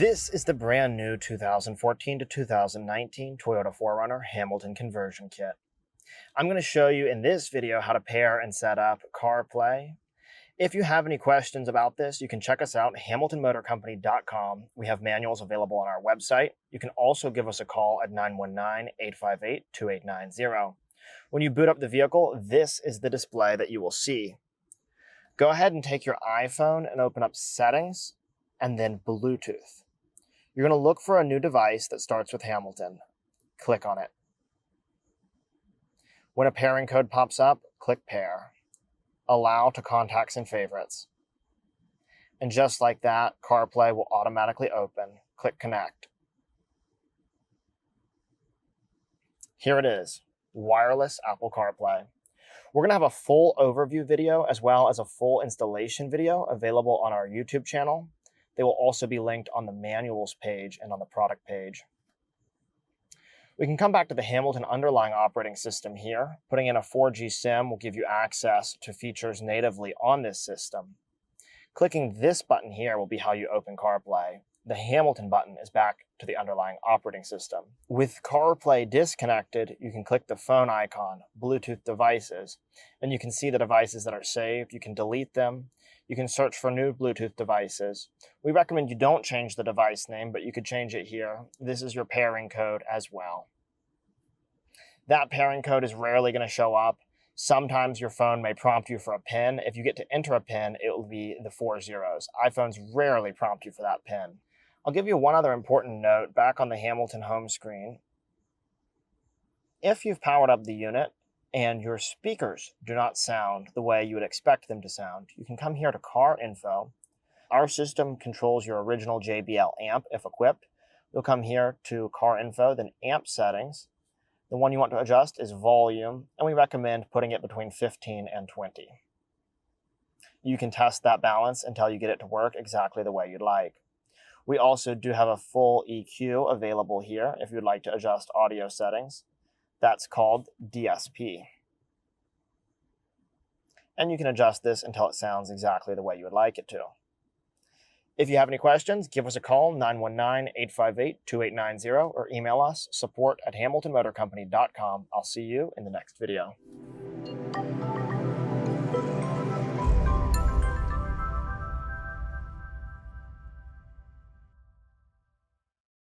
This is the brand new 2014 to 2019 Toyota 4Runner Hamilton conversion kit. I'm going to show you in this video how to pair and set up CarPlay. If you have any questions about this, you can check us out at hamiltonmotorcompany.com. We have manuals available on our website. You can also give us a call at 919-858-2890. When you boot up the vehicle, this is the display that you will see. Go ahead and take your iPhone and open up Settings and then Bluetooth. You're going to look for a new device that starts with Hamilton. Click on it. When a pairing code pops up, click Pair. Allow to Contacts and Favorites. And just like that, CarPlay will automatically open. Click Connect. Here it is, wireless Apple CarPlay. We're going to have a full overview video as well as a full installation video available on our YouTube channel. They will also be linked on the manuals page and on the product page. We can come back to the Hamilton underlying operating system here. Putting in a 4G SIM will give you access to features natively on this system. Clicking this button here will be how you open CarPlay. The Hamilton button is back to the underlying operating system. With CarPlay disconnected, you can click the phone icon, Bluetooth devices, and you can see the devices that are saved. You can delete them. You can search for new Bluetooth devices. We recommend you don't change the device name, but you could change it here. This is your pairing code as well. That pairing code is rarely going to show up. Sometimes your phone may prompt you for a PIN. If you get to enter a PIN, it will be the 4 zeros. iPhones rarely prompt you for that PIN. I'll give you one other important note back on the Hamilton home screen. If you've powered up the unit and your speakers do not sound the way you would expect them to sound, you can come here to Car Info. Our system controls your original JBL amp if equipped. You'll come here to Car Info, then Amp Settings. The one you want to adjust is Volume, and we recommend putting it between 15 and 20. You can test that balance until you get it to work exactly the way you'd like. We also do have a full EQ available here if you'd like to adjust audio settings. That's called DSP. And you can adjust this until it sounds exactly the way you would like it to. If you have any questions, give us a call, 919-858-2890, or email us, support@hamiltonmotorcompany.com. I'll see you in the next video.